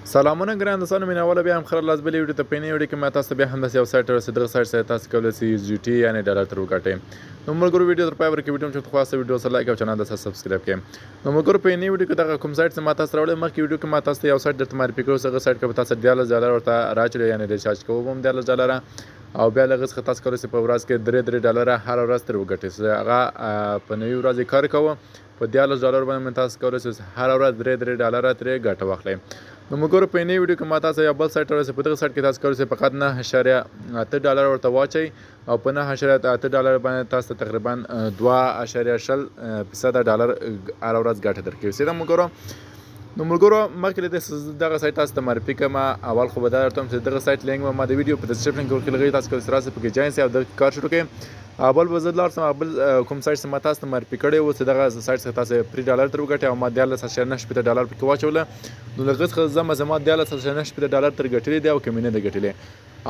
سلامونه ګران دوستانو مینه بیا هم خیر لاس بلې ویډیو ته پینې ویډیو کې ما تاسو ته بیا هم داسې یو سایټ ورسېد دغه سایټ سره تاسو کولی شئ USDT یعنې ډالر ترې وګټئ نو ملګرو ویډیو تر پای ورکړئ ویډیو چې خواسته ویډیو سره لایک او چینل ته سبسکرایب کړئ نو ملګرو په یوې ویډیو کې دغه کوم سایټ څخه ما تاسو راوړی مخکې ویډیو کې ما تاسو ته یو سایټ درته معرفي کړو هغه سایټ کې به تاسو $14 ورته راچړئ یعنې ریچارج کوو به هم $14 او بیا له هغه څخه تاسو کولی شئ په ورځ کې $3 هره ورځ ترې وګټئ هغه په نوي ورځ یې کار کوو په $14 باندې تاسو کولی شئ هره ورځ $3 ترې ګټه واخلئ نو مګورو په یوې ویډیو کې ما تاسو یو بل سایټ ورسې په دغه سایټ کې تاسو کولی شئ فقط $9.8 ورته واچئ او په $9.8 باندې تاسو ته تقریبا $2.0 ډالر هره ورځ ګټه درکوي سیده مګورو نو ملګرو مخکې له دې دغه سایټ تاسو ته معرفي کړم اول خو به دا درته وایم چې دغه سایټ لینک ما د ویډیو په ډسکرپشن کې ورکړی تاسو کولی شئ راسئ پکې جوین شئ او دغه کار شروع کړئ بل به زه لاړ شم بل کوم سایټ چې ما تاسو ته معرفي کړی و چې دغه سایټ څخه تاسو $3 ترې وګټئ او ما $14.9 پکې واچوله نو له هغه څخه زما $14.9 ترې ګټلي دي او کمې نه دي ګټلې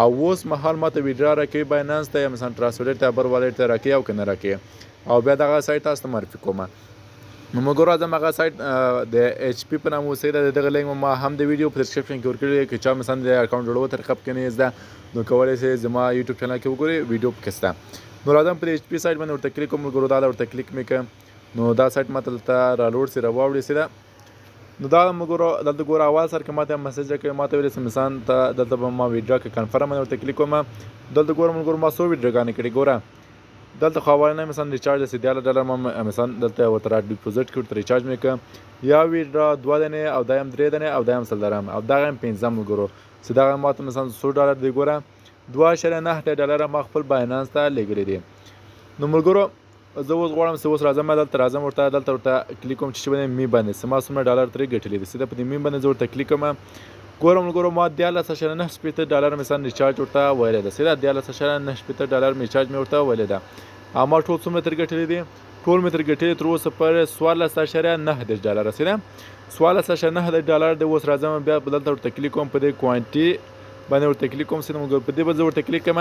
او اوس مهال ما ته ویډرا راکوي باینانس ته یا مثلا ټرانسفر ته بر والټ ته راکوي او که نه راکوي او بیا دغه سایټ تاسو ته معرفي کوم نو مګورو راځم هغه سایټ د HP په نامه اوسئ دغه لینک ما هم د ویډیو په ډسکرپشن کې ورکړی دی که چا مثلا د اکاونټ جوړولو طریقه پکې نه زده نو کولی شئ زما یوټیوب چینل کې وګورئ ویډیو پکې شته نو راځم پر HP سایټ باندې ورته کلیک کوم ملګرو دا ورته کلیک مې کړم نو دا سایټ ما ته دلته رالوډ شي راواوړي سیده نو دا مګورو دلته ګوره اول سر کې ما ته میسج راکړی ما ته ویلې چې مثلا ته دلته به ما ویډرا کې کنفرم باندې ورته کلیک کوم دلته ګوره ملګرو ما څو ویډراګانې کړي ګوره دلته خو اولنی مثلا ریچارج د $10 ما مثلا دلته ورته را ډیپوزیټ کړ ورته ریچارج مې کړم یا ویډرا 2 دنې او دا هم 3 دنې او دا هم 100 درهم او دغه هم 15 ملګرو چې دغه ما ته مثلا $100 دی ګوره $2.9 ما خپل باینانس ته لیږلی دي نو ملګرو زه اوس غواړم چې اوس راځم دلته ورته کلیک کوم چې باندې می باندې ما څومره ډالر ترې ګټلي دي سیده په دې می باندې زه ورته کلیک کوم ګورم ملګرو ما $14.9 مثلا ریچارج ورته ویلی ده سیده $14.9 ریچارج مې ورته ویلی ده او ما ټول څومره ترې ګټلي دي ټول مې ترې ګټلي تر اوسه پورې $14.9 سیده $14.9 دی اوس راځم بیا دلته ورته کلیک کوم په دې کوانټي باندې ورته کلیک کوم سیده ملګرو په دې به زه ورته کلیک کوم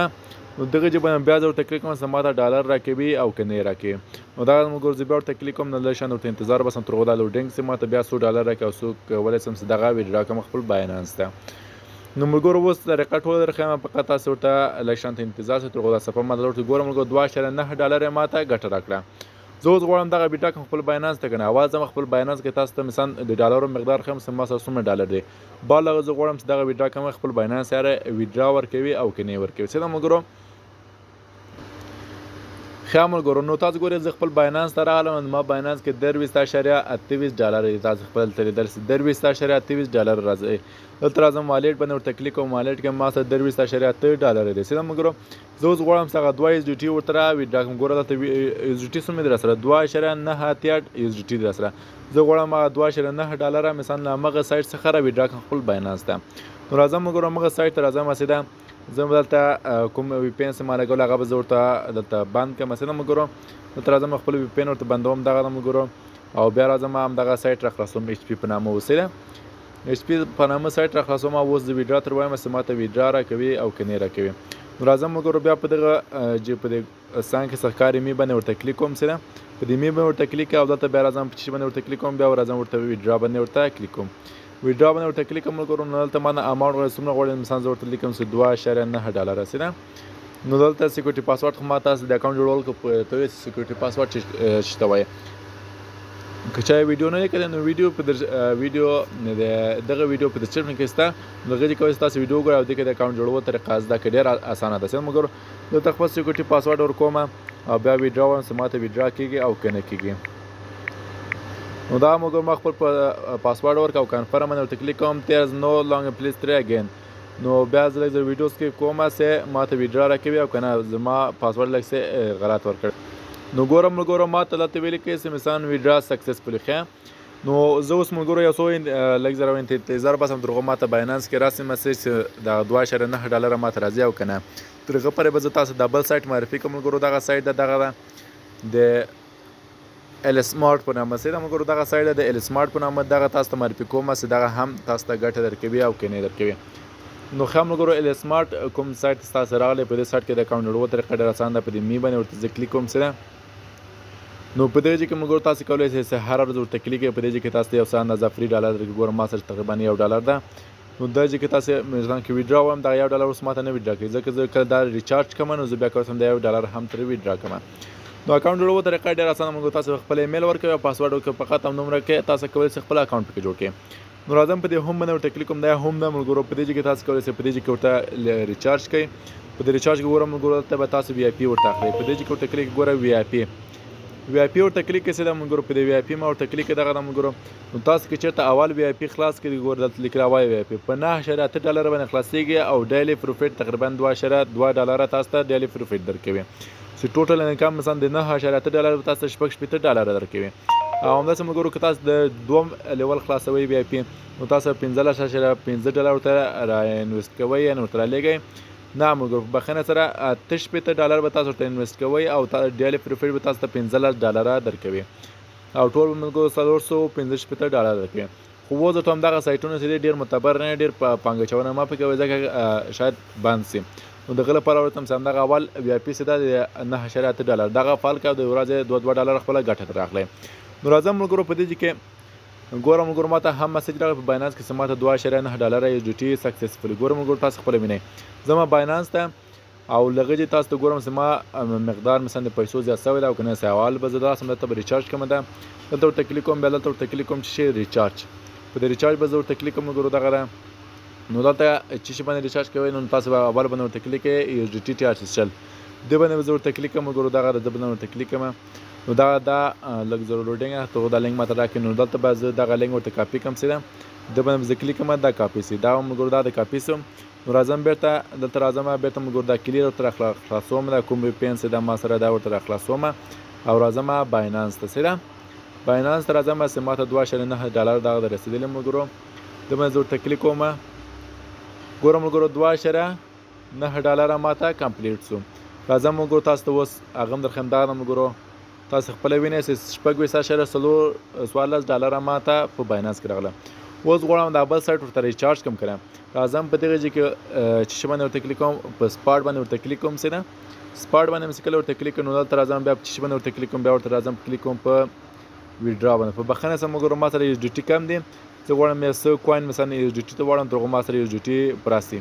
نو دغه ځای باندې بیا زه ورته کلیک کوم چې ما ته ډالر راکوي او که نه یې راکوي نو دغه ملګرو زه بیا ورته کلیک کوم نو لږ شان ورته انتظار باسم تر هغو دا لوډینګ شي ما ته بیا $100 راکوي او څو کولی شم چې دغه ویډرا کړم خپل باینانس ته نو ملګرو اوس طریقه ټوله درښیم فقط تاسو ورته لږ شانته انتظار شئ تر هغو دا صفحه ما ورته ګورم ملګرو $2.9 یې ما ته ګټه راکړه زه اوس غواړم دغه ویډرا کړم خپل باینانس ته که نه اول ځم خپل باینانس کې تاسو ته مثلا د ډالرو مقدار ښیم چې ما سره څومره ډالر دی بل هغه زه غواړم چې دغه ویډرا کړم خپل باینانس سره ویډرا ورکوي او که نه یې ورکوي څه ده ملګرو ښه ملګرو نو تاسو ګورئ زه خپل باینانس ته راغلم ما باینانس کې $23.28 دی تاسو خپل دلته لیدلی شئ $23.28 راځي دلته راځم والېټ باندې ورته کلیک کوم والېټ کې ما سره $23.8 دی سیده ملګرو زه اوس غواړم چې هغه 2 USDT ورته راویډرا کړم ګوره دلته USDT څومره دی راسره $2.98 USDT دی راسره زه غواړم هغه $2.9 مثلا له همغه سایټ څخه راویډرا کړم خپل باینانس ته نو راځم ملګرو همغه سایټ ته راځم سیده زه دلته کوم وی پی ان چې ما لګولی هغه به زه ورته دلته بند کړم مثلا ملګرو دلته راځم خپل وی پی ان ورته بندوم دغه ده ملګرو او بیا راځم همدغه سایټ راخلاصوم HP په نامه اوسئ HP په نامه سایټ راخلاصوم اوس د ویډرا تر وایم چې ما ته ویډرا راکوي او که نه یې راکوي نو راځم ملګرو بیا په دغه په دې سان کې ښکاري می باندې ورته کلیک کوم سره په دې می باندې ورته کلیک او دلته بیا راځم په چې باندې ورته کلیک کوم بیا راځم ورته ویډرا باندې ورته کلیک کوم ویډرا باندې ورته کلیک کوم ملګرو نو دلته ما نه اماونټ غواړي څومره غواړي مثلا زه ورته لیکم چې $2.9 سیده نو دلته سیکورټي پاسورډ خو ما تاسو د اکاونټ جوړول ته وایي سیکورټي پاسورډ چې ته وایي که چا ویډیو نه کړی نو ویډیو په دغه ویډیو په ډسکرپشن کې شته نو هغه کې کولی تاسو ویډیو وګورئ او دې کې د اکاونټ جوړولو طریقه زده کړئ ډېره اسانه ده مګر دلته خپل سیکورټي پاسورډ ورکوم او بیا ویډرا وایم چې ما ته ویډرا کېږي او که نه کېږي نو دا مګر ما خپل پاسورډ ورک او کنفرم باندې ورته کلیک کوم there is no longer please try again نو بیا زه لږ ویډیوز کې کوم چې ما ته ویډرا راکوي او که نه زما پاسورډ لږ څه غلط ورکړ نو ګورم ملګرو ما ته دلته ویلي کوي چې مثلا ویډرا سکسسفولي ښه نو زه اوس ملګرو یو څو لږ زره انتظار باسم تر هغو ما ته باینانس کې راسي مسیج چې دغه $2.9 ما ته راځي او که نه تر هغه پورې به زه تاسو دا بل سایټ معرفي کړم ملګرو دغه سایټ دغه ده د السمارټ په نامه سیده مګرو دغه سایټ د السمارټ په نامه دغه تاسو ته معرفي کوم چې دغه هم تاسو ته ګټه درکوي او که نه درکوي نو ښه ملګرو السمارټ کوم سایټ تاسو راغلی په دې سایټ کې د اکاونټ جوړولو طریقه ډېره اسانه ده په دې می باندې ورته زه کلیک کوم سیده نو په دې ځای کې ملګرو تاسو کولی شئ چې هره ورځ ورته کلیک کړئ په دې ځای کې تاسو ته یو څه اندازه فري ډالر درکوي ګورم ما سره تقریبا $1 ده نو دا چې تاسو مثلا کې ویډرا وایم دا $1 اوس ماته نه ویډرا کوي ځکه زه کله دا ریچارج کوم نو زه بیا کوم دا $1 هم تر ویډرا کوم نو اکاونټ جوړولو طریقه ډېر اسانه موږ تاسو خپل ایمیل ورکوي او پاسورډ ورکوي فقط هم نمبر کې تاسو کولی شئ خپل اکاونټ پکې جوړ کړئ نو راځم په دې هوم باندې ورته کلیک کوم دا هوم د ملګرو په دې کې تاسو کولی شئ په دې کې ورته ریچارج کړئ په دې ریچارج کې ګورم ملګرو ته به تاسو وی آی پی ورته اخلئ په دې کې ورته کلیک ګوره وی آی پی ورته کلیک کړئ دا ملګرو په دې وی آی پی ما ورته کلیک کړئ دغه ملګرو نو تاسو کې چېرته اول وی آی پی خلاص کړئ ګوره دلته لیکلي وای وی آی پی په $9.8 باندې خلاصېږي او ډیلی پروفیټ تقریبا $2.2 تاسو ته ډیلی پروفیټ درکوي چې ټوټل انکم مثلا د $9.8 تاسو $6.8 درکوي او همداسې ملګرو که تاسو د دوم لیول خلاصوئ وی آی پی نو تاسو $15.5 ورته را انویسټ کوئ یعنې ورته رالېږئ نه ملګرو په بخښنه سره $8.8 به تاسو ورته انویسټ کوئ او ډیلی پروفیټ به تاسو ته $15 درکوي او ټول ملګرو $465 درکوي خو اوس ورته همدغه سایټونه چې دي ډېر معتبر نه ډېر پانګه اچونه مه پکې کوئ ځکه شاید بند سي نو دغه لپاره ورته هم همدغه اول وی آی پي چې دا د $9.8 دغه فعال کړه د ورځې $2 خپله ګټه ترې اخلئ نو راځم ملګرو په دې کې ګوره ملګرو ماته هم مسیج راغی په باینانس کې چې ماته $2.9 یو ډي ټي سکسسفولي ګوره ملګرو تاسو خپله وینئ زما باینانس ته او لږه چې تاسو ته ګورم چې ما مقدار مثلا د پیسو زیات شوی ده او که نه اول به زه داسې دلته به ریچارج کوم ده دلته ورته کلیک کوم بیا دلته ورته کلیک کوم چې شی ریچارج په دې ریچارج به زه ورته کلیک کوم ملګرو دغه ده نو دلته چې شي باندې ریچارج کوئ نو تاسو به اول باندې ورته کلیک کوئ یو ډي ټي TRC دې باندې به زه ورته کلیک کوم ملګرو دغه ده باندې ورته کلیک کوم نو دا لږ زر لوډینګ ته دا لینک ماته راکړي نو دلته به زه دغه لینک ورته کاپي کوم سیده د باندې زه کلیک کوم دا کاپي سي دا ملګرو دا د کاپي سم نو راځم بیرته دلته راځم بیرته ملګرو دا کلیر ورته خلاصوم دا کوم پین سي دا ما سره دا ورته خلاصوم او راځم باینانس ته سیده باینانس ته راځم چې ماته $2.9 دغه رسیدلی ملګرو د باندې زه ورته کلیک کوم ګوره ملګرو $2.9 ماته کمپلیټ سو راځم ملګرو تاسو ته اوس هغه هم درښیم دغه ملګرو تاسو خپله وینئ چې $14.14 ماته په باینانس کې راغله اوس غواړم دا بل سایټ ورته ریچارج کوم کړم راځم په دغه ځای کې چې باندې ورته کلیک کوم په سپاټ باندې ورته کلیک کوم سیده سپاټ باندې مې کله ورته کلیک نو دلته راځم بیا چې باندې ورته کلیک کوم بیا ورته راځم کلیک کوم په ویډرا باندې په بخښنه سره مګر ما سره یو ډي ټي کم دي زه غواړم یو څه کوین مثلا یو ډي ټي ته غواړم تر ما سره یو ډي ټي پراسي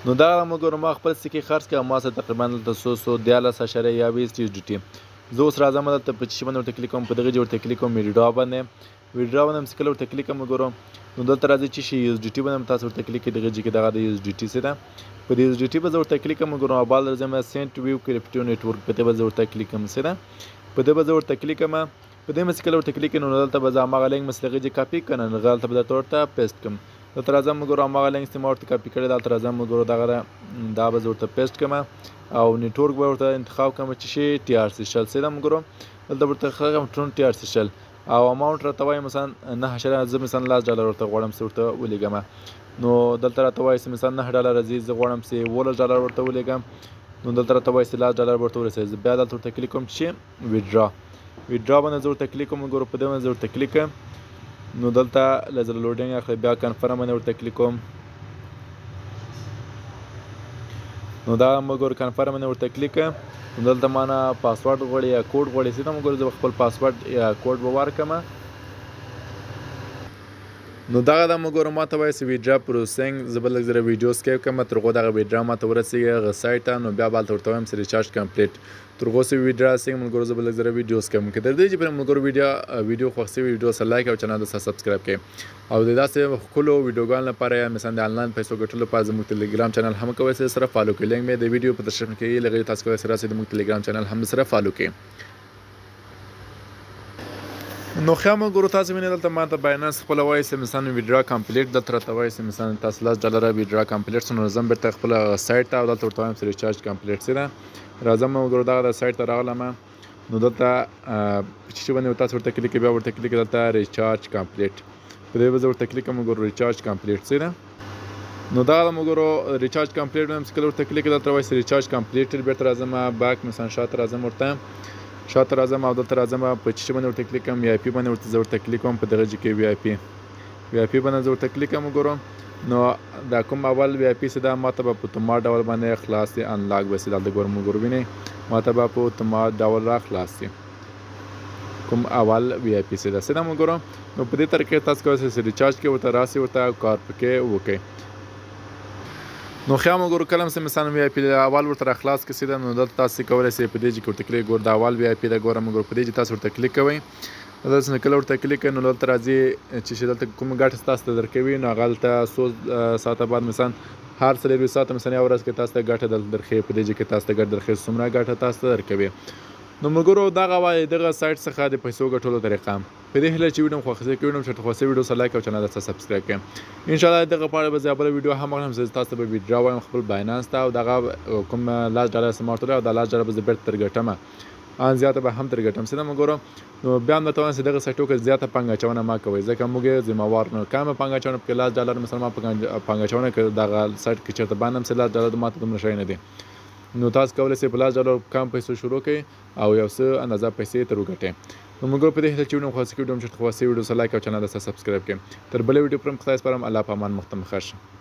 نو دا مګر ما خپل سکه خرڅ کړم ما سره تقریبا 114.20 ډي ټي زه اوس راځم دلته په چې باندې ورته کلیک کوم په دغه ځای ورته کلیک کوم ویډرا باندې مې کله ورته کلیک کوم ګورم نو دلته راځي چې شي یو ډي ټي باندې تاسو ورته کلیک کړئ دغه ځای کې دغه د یو ډي ټي سره په دې یو ډي ټي به زه ورته کلیک کوم ګورم بال راځم سنت ویو کریپټو نیټورک په دې به زه ورته کلیک کوم سره په دې به زه ورته کلیک کوم په دې مې کله ورته کلیک نو دلته به زه هغه لینک مې دغه ځای کاپي کړم نو دلته به ورته پیسټ کوم دلته راځم ګورم هغه لینک چې ما ورته کاپي کړی دلته راځم ګورم دغه دا به زه ورته پیسټ کوم او نیټورک به ورته انتخاب کوم چې شي TRC سره ګورم دلته ورته خلک TRC او اماونټ راته وایي مثلا زه مثلا $10 ورته غواړم چې ورته ولېږم نو دلته راته وایي چې مثلا $9 راځي زه غواړم چې $18 ورته ولېږم نو دلته راته وایي چې $10 ورته ورسېږي بیا دلته ورته کلیک کوم چې ویډرا باندې زه ورته کلیک کوم ګورو په دې باندې زه ورته کلیک کوم نو دلته لږ لوډینګ اخلي بیا کنفرم باندې ورته کلیک کوم نو دا مګور کنفرم باندې ورته کلیک کوم دلته مانه پاسورډ غواړي یا کوډ غواړي سیده مګر زه خپل پاسورډ یا کوډ به ورکړم نو دغه د مګور ماته وایي چې ویډرا پروسینګ زه به لږ زره ویډیو سکیپ کوم تر هغو دغه ویډرا ماته ورسېږي هغه سایټ ته نو بیا به هلته ورته وایم چې ریچارج کمپلیټ تر هغو چې ویډرا رسېږي ملګرو زه به لږ زره ویډیو سکیپ کوم که تر دې چې پرې ملګرو ویډیو خوښ شوي ویډیو سره لایک او چینل سره سبسکرایب کړئ او د داسې ښکلو ویډیوګانو لپاره یا مثلا د آنلاین پیسو ګټلو لپاره زموږ ټلیګرام چینل هم کولی شئ سره فالو کړئ لینک مې د ویډیو په ډسکرپشن کې لږ تاسو کولی شئ راسئ زموږ ټلیګرام چینل هم سره فالو کړئ نو ښه ملګرو تاسو وینئ دلته ماته باینانس خپله وایي چې مثلا ویډرا کمپلیټ دلته راته وایي چې مثلا تاسو $10 ویډرا کمپلیټ سو نو راځم بیرته خپله سایټ ته او دلته ورته وایم چې ریچارج کمپلیټ سي ده راځم ملګرو دغه د سایټ ته راغلم نو دلته چې باندې تاسو ورته کلیک بیا ورته کلیک دلته ریچارج کمپلیټ په دې به زه ورته کلیک کوم ملګرو ریچارج کمپلیټ سي ده نو دغه ملګرو ریچارج کمپلیټ وایم چې کله ورته کلیک دلته وایي چې ریچارج کمپلیټ بیرته راځم باک مثلا شاته راځم شاته راځم او دلته راځم په چې باندې ورته کلیک کوم وی آی پی باندې ورته زه ورته کلیک کوم په دغه ځای کې وی آی پی باندې زه ورته کلیک کوم ګورم نو دا کوم اول وی آی پی چې دا ماته به په اتومات ډول باندې خلاص سي انلاک به سي دلته ګورم وینئ ماته به په اتومات ډول را خلاص سي کوم اول وی آی پی سي ده سیده ملګرو نو په دې طریقې تاسو کولی شئ ریچارج کې ورته راسي ورته کار پکې وکړئ نو خیا ملګرو کله هم مثلا وی آی پي اول ورته راخلاص کې سیده نو دلته تاسو کولی شئ په دې چې ورته کلیک ګور د اول وی آی پي ده ګوره ملګرو په دې چې تاسو ورته کلیک کوئ دلته کله ورته کلیک کوئ نو دلته راځي چې دلته کوم ګټه تاسو ته درکوي نو هغه دلته څو ساعته بعد مثلا هر 4 ساعته مثلا یو ورځ کې تاسو ته ګټه درخوي په دې کې تاسو ته ګټه درخوي څومره ګټه تاسو ته درکوي نو ملګرو دغه وایي دغه سایټ څخه د پیسو ګټلو طریقه په دې هیله چې ویډیو مو خوښ کړي ویډیو چې خوښ ویډیو سره لایک او چینل ته سبسکرایب کړئ ان شاء الله دغه په اړه به زه بل ویډیو هم راوړم چې تاسو به ویډیو وایم خپل باینانس ته او دغه کوم $1 سمارټ او د $1 به زه بیرته ترګټم ان زیاته به هم ترګټم سره مګورم نو بیا هم ته چې دغه سایټو کې زیاته پنګ اچونه ما کوي ځکه موږ ذمہوار نه کم پنګ اچونه په $1 مثلا ما پنګ اچونه کې دغه سایټ کې چرته باندې $1 ماته دومره شي نه دي نو تاسو کولی شئ په $1 کم پیسو شروع کړئ او یو څه اندازه پیسې تر وګټئ نو موږ په دې هیله چې ویډیو خوښ کړي چې خوښ ویډیو سره لایک او چینل ته سبسکرایب کړئ تر بل ویډیو پر خدای سپارم الله په امان مختم خښ